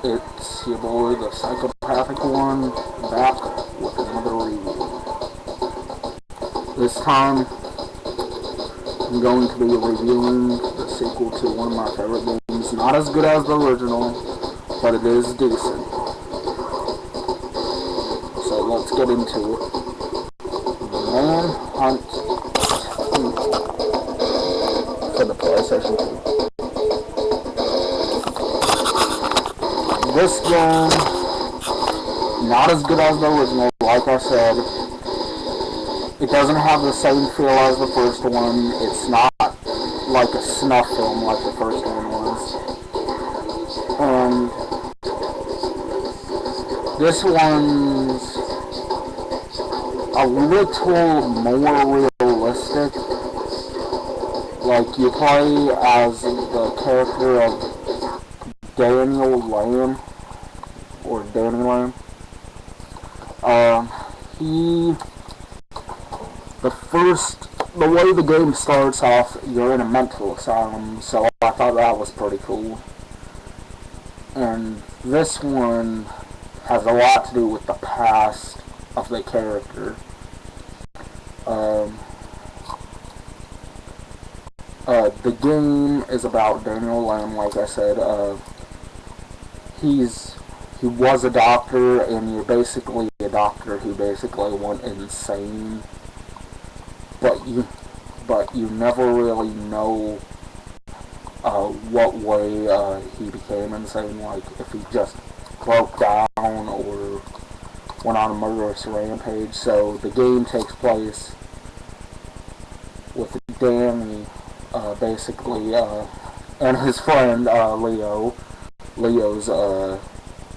It's your boy, the Psychopath1, back with another review. This time, I'm going to be reviewing the sequel to one of my favorite games. Not as good as the original, but it is decent. So let's get into it. Manhunt for the PlayStation 2. This game, not as good as the original, like I said. It doesn't have the same feel as the first one. It's not like a snuff film like the first one was. And this one's a little more realistic. Like, you play as the character of Daniel Lamb, or Danny Lamb. The way the game starts off, you're in a mental asylum, so I thought that was pretty cool. And this one has a lot to do with the past of the character. The game is about Daniel Lamb, like I said. He was a doctor, and you're basically a doctor who basically went insane. But you never really know what way he became insane. Like, if he just broke down or went on a murderous rampage. So the game takes place with Danny, basically, and his friend Leo. Leo's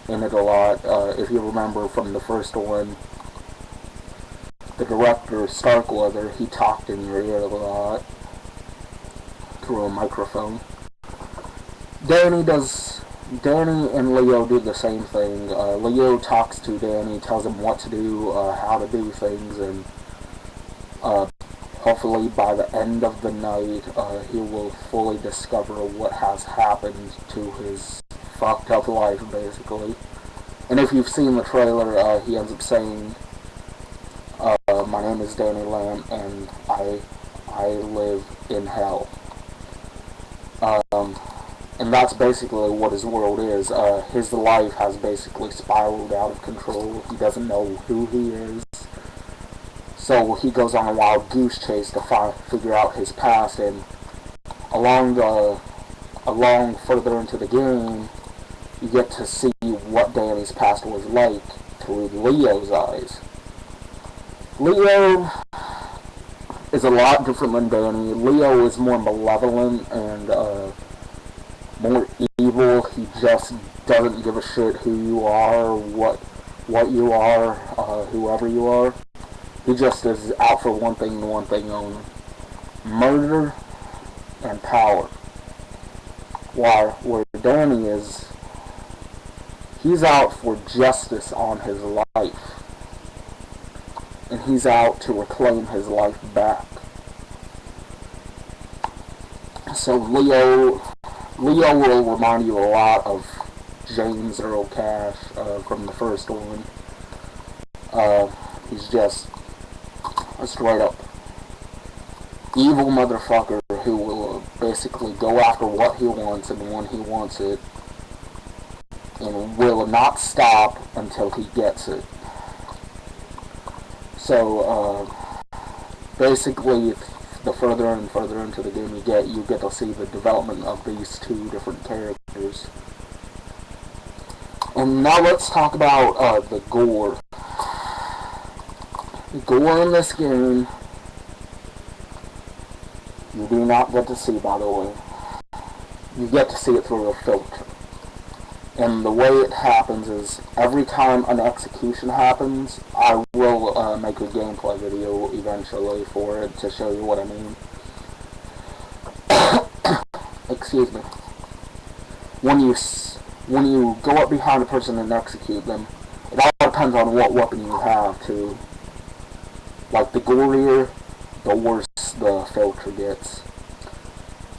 in it a lot. If you remember from the first one, the director, Starkweather, he talked in your ear a lot through a microphone. Danny and Leo do the same thing. Leo talks to Danny, tells him what to do, how to do things, and hopefully by the end of the night, he will fully discover what has happened to his fucked up life, basically. And if you've seen the trailer, he ends up saying, my name is Danny Lamb, and I live in hell. And that's basically what his world is. His life has basically spiraled out of control. He doesn't know who he is. So he goes on a wild goose chase to figure out his past, and along further into the game, you get to see what Danny's past was like through Leo's eyes. Leo is a lot different than Danny. Leo is more malevolent and more evil. He just doesn't give a shit who you are, what you are, whoever you are. He just is out for one thing and one thing only: murder and power. Where Danny is, he's out for justice on his life. And he's out to reclaim his life back. So Leo will remind you a lot of James Earl Cash from the first one. He's just a straight up evil motherfucker who will basically go after what he wants and when he wants it, and will not stop until he gets it. So, basically, the further and further into the game you get to see the development of these two different characters. And now let's talk about the gore. The gore in this game, you do not get to see, by the way. You get to see it through a filter. And the way it happens is, every time an execution happens, I will make a gameplay video eventually for it to show you what I mean. Excuse me. When you go up behind a person and execute them, it all depends on what weapon you have, too. Like, the gorier, the worse the filter gets.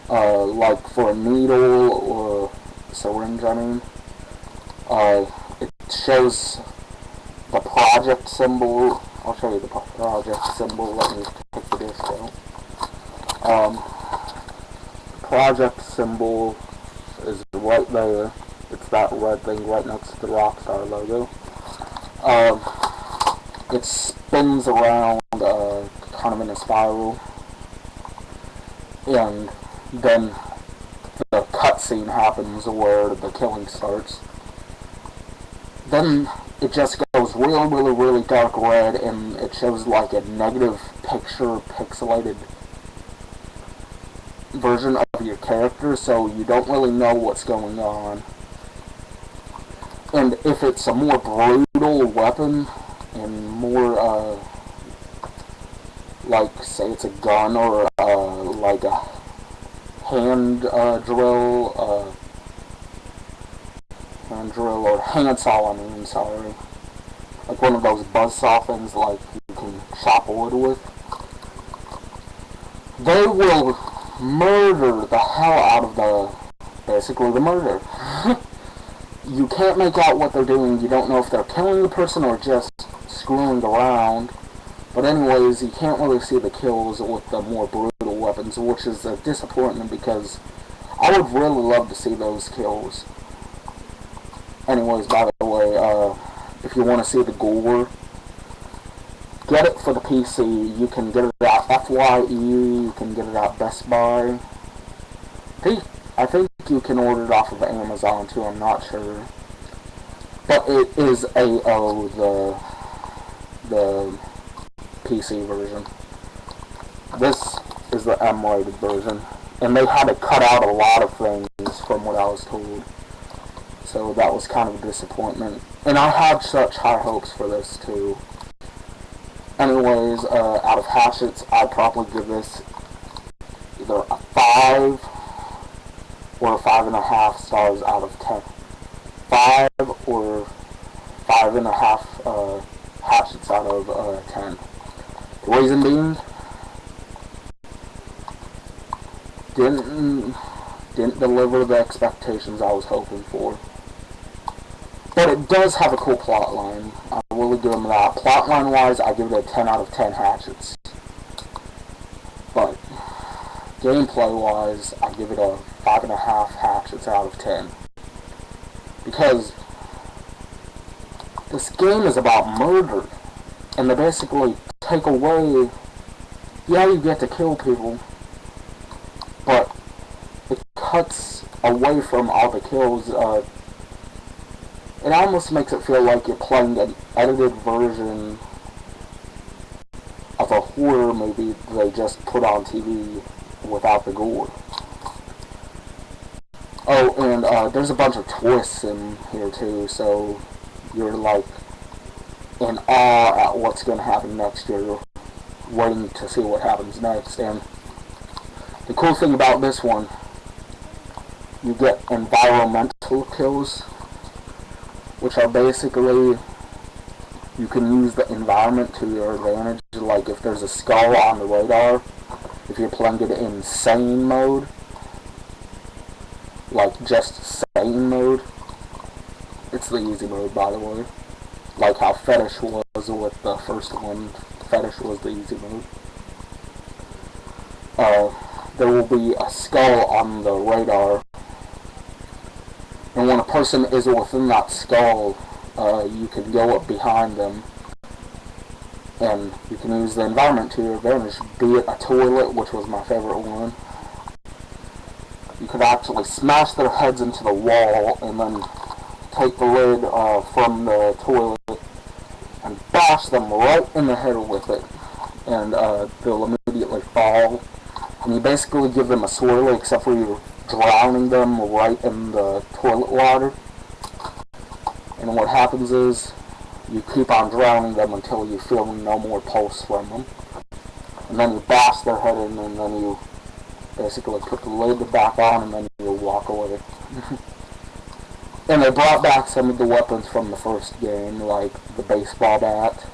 Like, for a needle or syringe, I mean, It shows the project symbol. I'll show you the project symbol. Let me take the disc out. Project symbol is right there. It's that red thing right next to the Rockstar logo. It spins around kind of in a spiral, and then the cutscene happens where the killing starts. Then it just goes really dark red, and it shows like a negative picture, pixelated version of your character, so you don't really know what's going on. And if it's a more brutal weapon, and more, like, say it's a gun, or, like a hand drill, or handsaw, sorry. Like one of those buzzsaw things, like, you can chop wood with. They will murder the hell out of basically the murder. You can't make out what they're doing. You don't know if they're killing the person or just screwing around. But anyways, you can't really see the kills with the more brutal weapons, which is a disappointment because I would really love to see those kills. Anyways, by the way, if you want to see the gore, get it for the PC. You can get it at FYE, you can get it at Best Buy. I think you can order it off of Amazon too, I'm not sure. But it is AO, the PC version. This is the M-rated version. And they had to cut out a lot of things from what I was told. So that was kind of a disappointment. And I had such high hopes for this too. Anyways, out of hatchets, I'd probably give this either a 5 or 5.5 stars out of 10. 5 or 5.5 hatchets out of 10. The reason being, didn't deliver the expectations I was hoping for. But it does have a cool plot line. I will give them that. Plot line wise, I give it a 10 out of 10 hatchets. But gameplay wise, I give it a 5.5 hatchets out of 10. Because this game is about murder. And they basically take away, yeah, you get to kill people, but it cuts away from all the kills. It almost makes it feel like you're playing an edited version of a horror movie they just put on TV without the gore. Oh, and there's a bunch of twists in here too, so you're like in awe at what's going to happen next. You're waiting to see what happens next. And the cool thing about this one, you get environmental kills, which are basically, you can use the environment to your advantage. Like if there's a skull on the radar, if you're playing it in sane mode, like just sane mode, it's the easy mode, by the way. Like how Fetish was with the first one. Fetish was the easy mode. There will be a skull on the radar, and when a person is within that skull, you can go up behind them, and you can use the environment to your advantage, be it a toilet, which was my favorite one. You could actually smash their heads into the wall, and then take the lid from the toilet, and bash them right in the head with it, and they'll immediately fall. And you basically give them a swirly, except for you're drowning them right in the toilet water. And what happens is, you keep on drowning them until you feel no more pulse from them. And then you bash their head in, and then you basically put the lid back on, and then you walk away. And they brought back some of the weapons from the first game, like the baseball bat.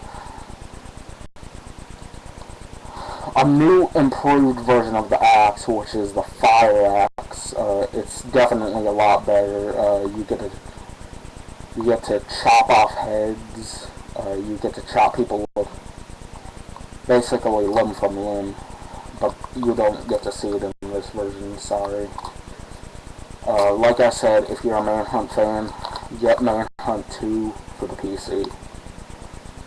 A new improved version of the axe, which is the fire axe. It's definitely a lot better. You get You get to chop off heads. You get to chop people with basically limb from limb. But you don't get to see it in this version, sorry. Like I said, if you're a Manhunt fan, get Manhunt 2 for the PC.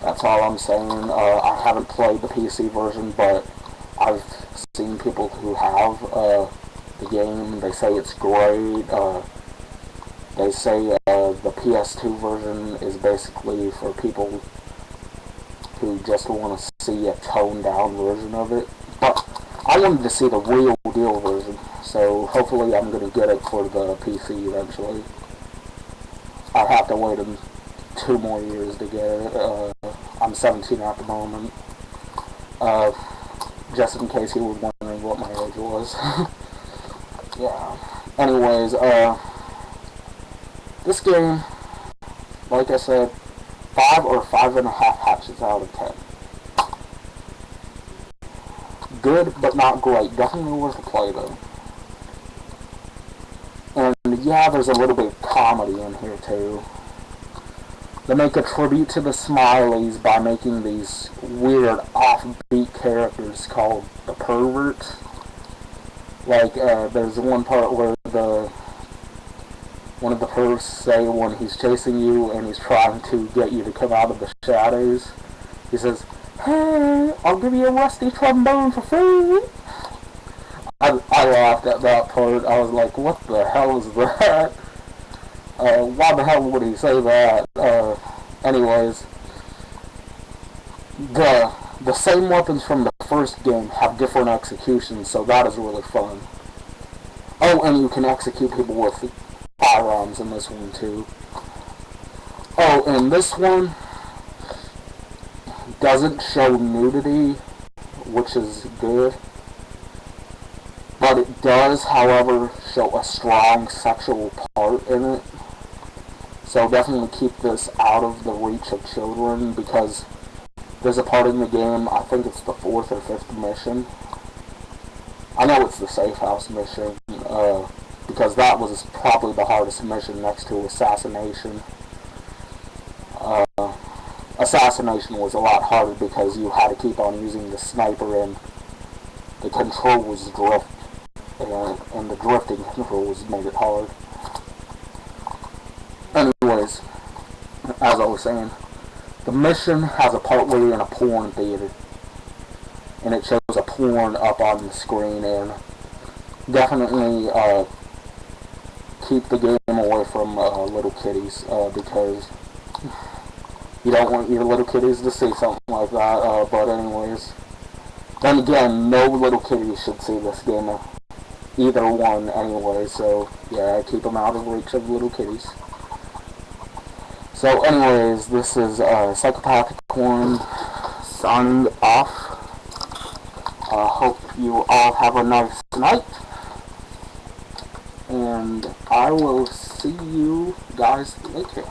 That's all I'm saying. I haven't played the PC version, but I've seen people who have the game. They say it's great. They say the PS2 version is basically for people who just want to see a toned down version of it. But I wanted to see the real deal version, so hopefully I'm going to get it for the PC eventually. I have to wait 2 more years to get it. I'm 17 at the moment. Just in case you were wondering what my age was. Yeah. Anyways, this game, like I said, 5 or 5.5 hatches out of 10. Good, but not great. Definitely worth a play, though. And yeah, there's a little bit of comedy in here, too. They make a tribute to the Smileys by making these weird, offbeat characters called the Perverts. Like, there's one part where one of the pervs say when he's chasing you and he's trying to get you to come out of the shadows, he says, "Hey, I'll give you a rusty trombone for free." I laughed at that part. I was like, what the hell is that? Why the hell would he say that? Anyways, the same weapons from the first game have different executions, so that is really fun. Oh, and you can execute people with firearms in this one too. Oh, and this one doesn't show nudity, which is good. But it does, however, show a strong sexual part in it. So definitely keep this out of the reach of children, because there's a part in the game, I think it's the 4th or 5th mission. I know it's the safe house mission, because that was probably the hardest mission next to assassination. Assassination was a lot harder because you had to keep on using the sniper and the control was drift. And the drifting controls made it hard. Anyways, as I was saying, the mission has a part where you're in a porn theater. And it shows a porn up on the screen, and definitely keep the game away from little kiddies, because you don't want your little kiddies to see something like that. But anyways, then again, no little kiddies should see this game. Either one anyway, so yeah, keep them out of reach of little kitties. So anyways, this is Psychopath1c signing off. Hope you all have a nice night, and I will see you guys later.